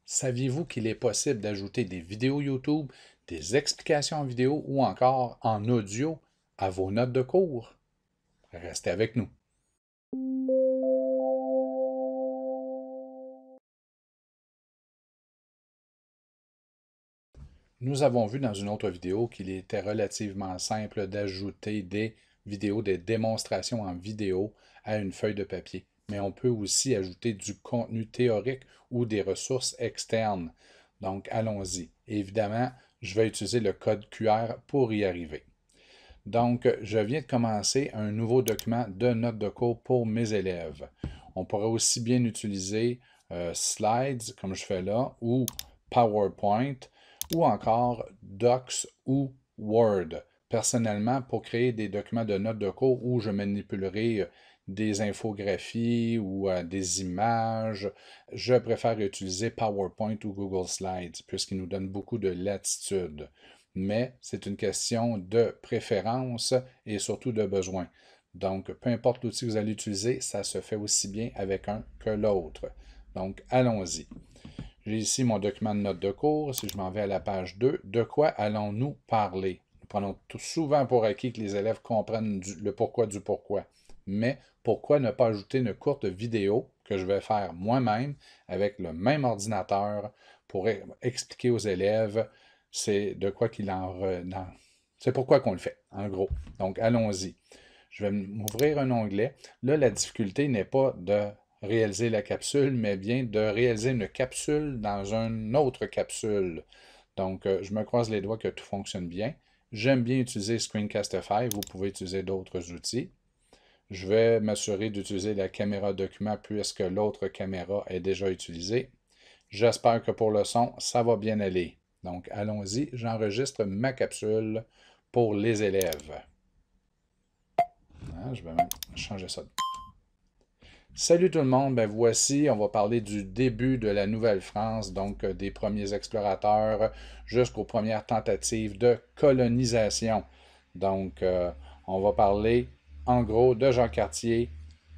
Saviez-vous qu'il est possible d'ajouter des vidéos YouTube, des explications en vidéo ou encore en audio à vos notes de cours? Restez avec nous. Nous avons vu dans une autre vidéo qu'il était relativement simple d'ajouter des vidéos, des démonstrations en vidéo à une feuille de papier. Mais on peut aussi ajouter du contenu théorique ou des ressources externes. Donc, allons-y. Évidemment, je vais utiliser le code QR pour y arriver. Donc, je viens de commencer un nouveau document de notes de cours pour mes élèves. On pourrait aussi bien utiliser Slides, comme je fais là, ou PowerPoint, ou encore Docs ou Word. Personnellement, pour créer des documents de notes de cours où je manipulerai des infographies ou des images, je préfère utiliser PowerPoint ou Google Slides, puisqu'ils nous donnent beaucoup de latitude. Mais c'est une question de préférence et surtout de besoin. Donc, peu importe l'outil que vous allez utiliser, ça se fait aussi bien avec un que l'autre. Donc, allons-y. J'ai ici mon document de notes de cours. Si je m'en vais à la page 2, de quoi allons-nous parler? Nous prenons souvent pour acquis que les élèves comprennent le pourquoi du pourquoi. Mais pourquoi ne pas ajouter une courte vidéo que je vais faire moi-même avec le même ordinateur pour expliquer aux élèves c'est de quoi qu'il en... C'est pourquoi qu'on le fait, en gros. Donc, allons-y. Je vais m'ouvrir un onglet. Là, la difficulté n'est pas de réaliser la capsule, mais bien de réaliser une capsule dans une autre capsule. Donc, je me croise les doigts que tout fonctionne bien. J'aime bien utiliser Screencastify. Vous pouvez utiliser d'autres outils. Je vais m'assurer d'utiliser la caméra document puisque l'autre caméra est déjà utilisée. J'espère que pour le son, ça va bien aller. Donc, allons-y. J'enregistre ma capsule pour les élèves. Je vais même changer ça. Salut tout le monde, ben voici, on va parler du début de la Nouvelle-France, donc des premiers explorateurs jusqu'aux premières tentatives de colonisation. Donc, on va parler en gros de Jean Cartier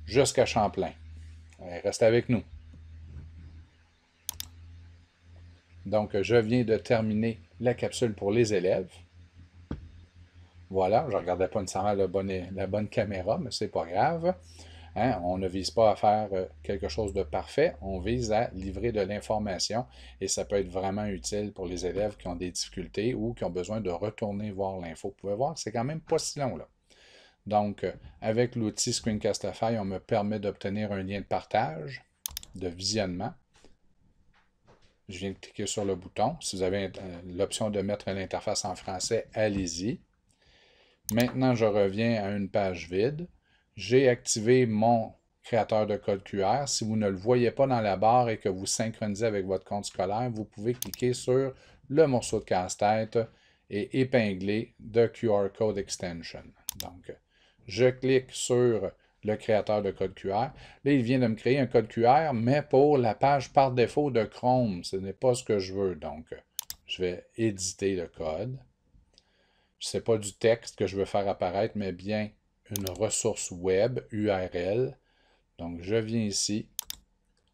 jusqu'à Champlain. Restez avec nous. Donc, je viens de terminer la capsule pour les élèves. Voilà, je ne regardais pas nécessairement la bonne caméra, mais c'est pas grave. Hein, on ne vise pas à faire quelque chose de parfait, on vise à livrer de l'information et ça peut être vraiment utile pour les élèves qui ont des difficultés ou qui ont besoin de retourner voir l'info. Vous pouvez voir que c'est quand même pas si long là. Donc, avec l'outil Screencastify, on me permet d'obtenir un lien de partage, de visionnement. Je viens de cliquer sur le bouton. Si vous avez l'option de mettre l'interface en français, allez-y. Maintenant, je reviens à une page vide. J'ai activé mon créateur de code QR. Si vous ne le voyez pas dans la barre et que vous synchronisez avec votre compte scolaire, vous pouvez cliquer sur le morceau de casse-tête et épingler The QR Code Extension. Donc, je clique sur le créateur de code QR. Là, il vient de me créer un code QR, mais pour la page par défaut de Chrome. Ce n'est pas ce que je veux. Donc, je vais éditer le code. Ce n'est pas du texte que je veux faire apparaître, mais bien une ressource web URL. Donc, je viens ici,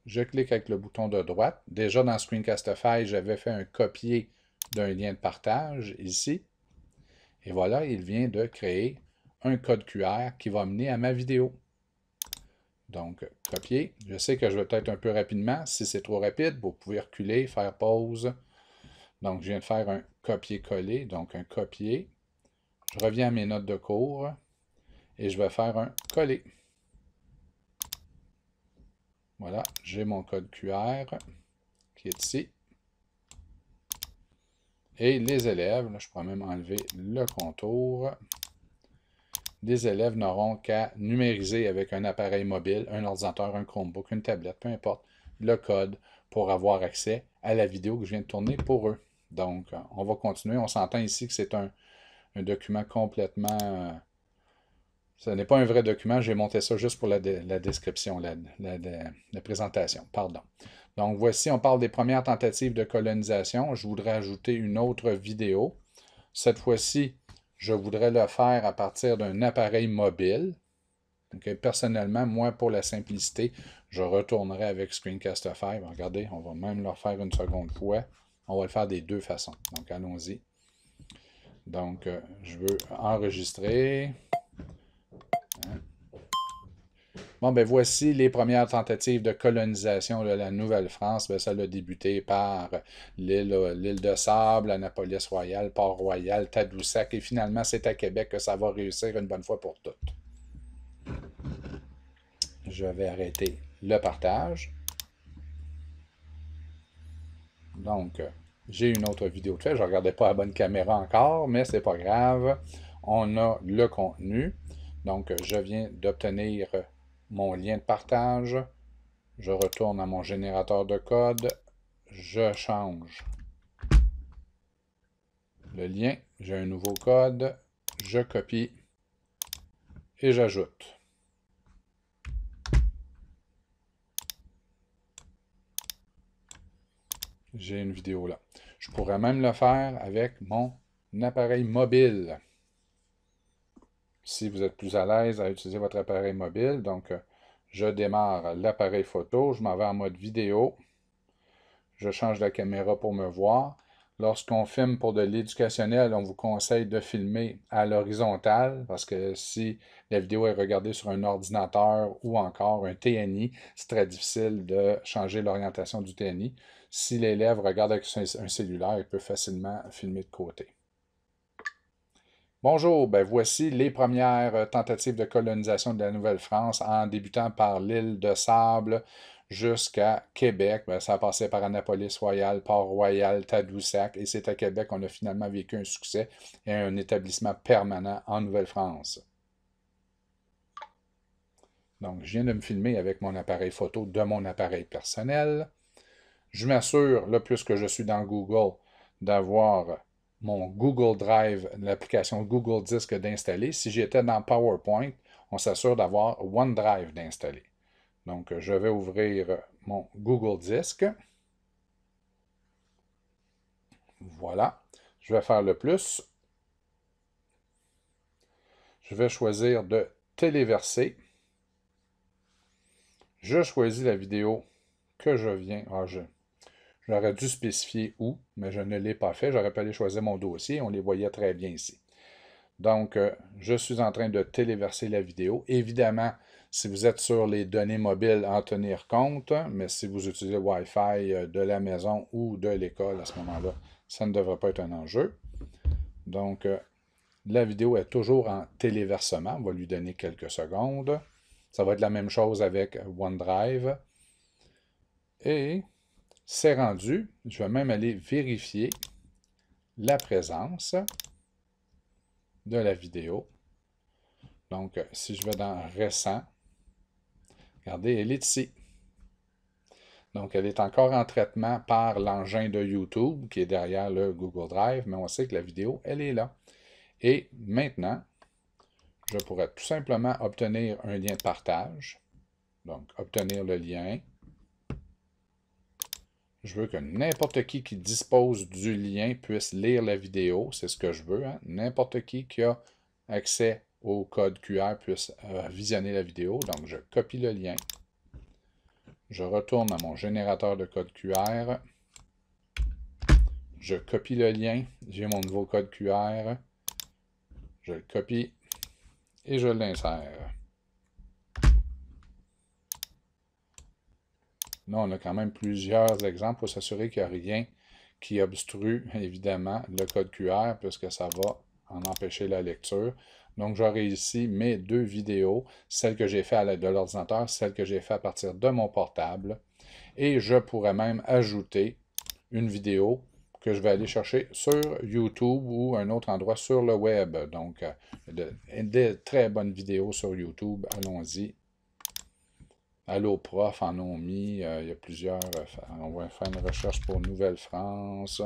je clique avec le bouton de droite. Déjà dans Screencastify, j'avais fait un copier d'un lien de partage ici. Et voilà, il vient de créer un code QR qui va mener à ma vidéo. Donc, copier. Je sais que je vais peut-être un peu rapidement. Si c'est trop rapide, vous pouvez reculer, faire pause. Donc, je viens de faire un copier-coller, donc un copier. Je reviens à mes notes de cours et je vais faire un coller. Voilà, j'ai mon code QR qui est ici. Et les élèves, là, je pourrais même enlever le contour. Les élèves n'auront qu'à numériser avec un appareil mobile, un ordinateur, un Chromebook, une tablette, peu importe, le code pour avoir accès à la vidéo que je viens de tourner pour eux. Donc, on va continuer. On s'entend ici que c'est un document complètement... ce n'est pas un vrai document, j'ai monté ça juste pour la description, la présentation, pardon. Donc voici, on parle des premières tentatives de colonisation. Je voudrais ajouter une autre vidéo. Cette fois-ci, je voudrais le faire à partir d'un appareil mobile. Donc, personnellement, moi, pour la simplicité, Je retournerai avec Screencastify. Regardez, on va même le refaire une seconde fois. On va le faire des deux façons. Donc, allons-y. Donc, je veux enregistrer. Bon, ben voici les premières tentatives de colonisation de la Nouvelle-France. Ben, ça a débuté par l'île de Sable, Annapolis-Royal, Port-Royal, Tadoussac, et finalement, c'est à Québec que ça va réussir une bonne fois pour toutes. Je vais arrêter le partage. Donc, j'ai une autre vidéo de fait. Je ne regardais pas la bonne caméra encore, mais c'est pas grave. On a le contenu. Donc, je viens d'obtenir mon lien de partage. Je retourne à mon générateur de code. Je change le lien. J'ai un nouveau code. Je copie et j'ajoute. J'ai une vidéo là. Je pourrais même le faire avec mon appareil mobile. Si vous êtes plus à l'aise à utiliser votre appareil mobile, donc je démarre l'appareil photo, je m'en vais en mode vidéo, je change la caméra pour me voir. Lorsqu'on filme pour de l'éducationnel, on vous conseille de filmer à l'horizontale, parce que si la vidéo est regardée sur un ordinateur ou encore un TNI, c'est très difficile de changer l'orientation du TNI. Si l'élève regarde avec un cellulaire, il peut facilement filmer de côté. Bonjour, ben voici les premières tentatives de colonisation de la Nouvelle-France en débutant par l'île de Sable jusqu'à Québec. Ben, ça a passé par Annapolis-Royal, Port-Royal, Tadoussac, et c'est à Québec qu'on a finalement vécu un succès et un établissement permanent en Nouvelle-France. Donc, je viens de me filmer avec mon appareil photo de mon appareil personnel. Je m'assure, là, puisque je suis dans Google, d'avoir mon Google Drive, l'application Google Disk d'installer. Si j'étais dans PowerPoint, on s'assure d'avoir OneDrive d'installer. Donc, je vais ouvrir mon Google Disk. Voilà. Je vais faire le plus. Je vais choisir de téléverser. Je choisis la vidéo que je viens. J'aurais dû spécifier où, mais je ne l'ai pas fait. J'aurais pu aller choisir mon dossier. On les voyait très bien ici. Donc, je suis en train de téléverser la vidéo. Évidemment, si vous êtes sur les données mobiles, en tenir compte, mais si vous utilisez le Wi-Fi de la maison ou de l'école à ce moment-là, ça ne devrait pas être un enjeu. Donc, la vidéo est toujours en téléversement. On va lui donner quelques secondes. Ça va être la même chose avec OneDrive. Et c'est rendu. Je vais même aller vérifier la présence de la vidéo. Donc, si je vais dans Récent, regardez, elle est ici. Donc, elle est encore en traitement par l'engin de YouTube qui est derrière le Google Drive, mais on sait que la vidéo, elle est là. Et maintenant, je pourrais tout simplement obtenir un lien de partage. Donc, obtenir le lien. Je veux que n'importe qui dispose du lien puisse lire la vidéo. C'est ce que je veux. Hein? N'importe qui a accès au code QR puisse visionner la vidéo. Donc, je copie le lien. Je retourne à mon générateur de code QR. Je copie le lien. J'ai mon nouveau code QR. Je le copie et je l'insère. Là, on a quand même plusieurs exemples pour s'assurer qu'il n'y a rien qui obstrue, évidemment, le code QR, puisque ça va en empêcher la lecture. Donc, j'aurai ici mes deux vidéos, celle que j'ai faite à l'aide de l'ordinateur, celle que j'ai faite à partir de mon portable. Et je pourrais même ajouter une vidéo que je vais aller chercher sur YouTube ou un autre endroit sur le web. Donc, de très bonnes vidéos sur YouTube. Allons-y. Allo Prof en ont mis. Il y a plusieurs. On va faire une recherche pour Nouvelle-France.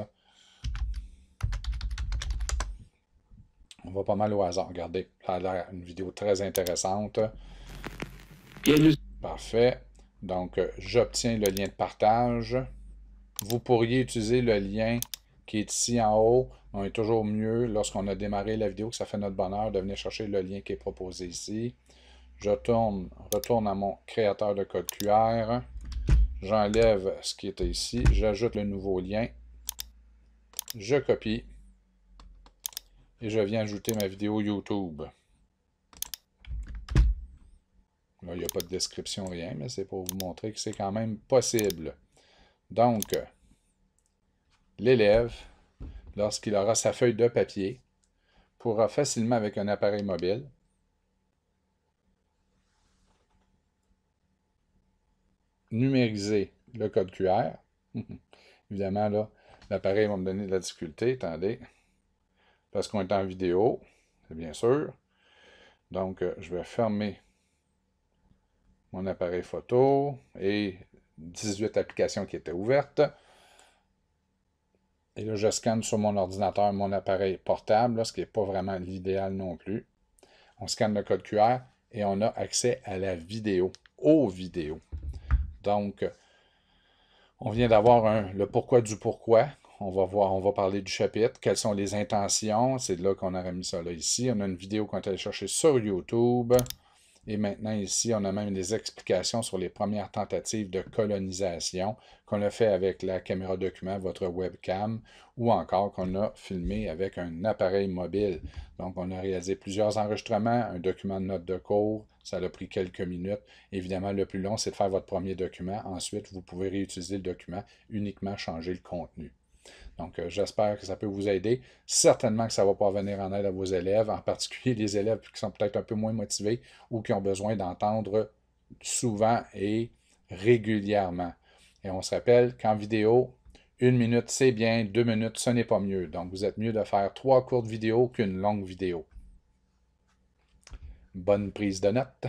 On va pas mal au hasard. Regardez, ça a l'air une vidéo très intéressante. Parfait. Donc, j'obtiens le lien de partage. Vous pourriez utiliser le lien qui est ici en haut. On est toujours mieux lorsqu'on a démarré la vidéo, que ça fait notre bonheur de venir chercher le lien qui est proposé ici. Je retourne à mon créateur de code QR. J'enlève ce qui était ici. J'ajoute le nouveau lien. Je copie. Et je viens ajouter ma vidéo YouTube. Là, il n'y a pas de description, rien, mais c'est pour vous montrer que c'est quand même possible. Donc, l'élève, lorsqu'il aura sa feuille de papier, pourra facilement, avec un appareil mobile, numériser le code QR. Évidemment, là, l'appareil va me donner de la difficulté. Attendez. Parce qu'on est en vidéo, c'est bien sûr. Donc, je vais fermer mon appareil photo et 18 applications qui étaient ouvertes. Et là, je scanne sur mon ordinateur, mon appareil portable, là, ce qui n'est pas vraiment l'idéal non plus. On scanne le code QR et on a accès à la vidéo, aux vidéos. Donc, on vient d'avoir le pourquoi du pourquoi. On va parler du chapitre. Quelles sont les intentions? C'est là qu'on aurait mis ça là ici. On a une vidéo qu'on est allé chercher sur YouTube. Et maintenant, ici, on a même des explications sur les premières tentatives de colonisation qu'on a fait avec la caméra document, votre webcam, ou encore qu'on a filmé avec un appareil mobile. Donc, on a réalisé plusieurs enregistrements, un document de notes de cours, ça a pris quelques minutes. Évidemment, le plus long, c'est de faire votre premier document. Ensuite, vous pouvez réutiliser le document, uniquement changer le contenu. Donc, j'espère que ça peut vous aider. Certainement que ça va pouvoir venir en aide à vos élèves, en particulier les élèves qui sont peut-être un peu moins motivés ou qui ont besoin d'entendre souvent et régulièrement. Et on se rappelle qu'en vidéo, 1 minute, c'est bien, 2 minutes, ce n'est pas mieux. Donc, vous êtes mieux de faire 3 courtes vidéos qu'une longue vidéo. Bonne prise de notes.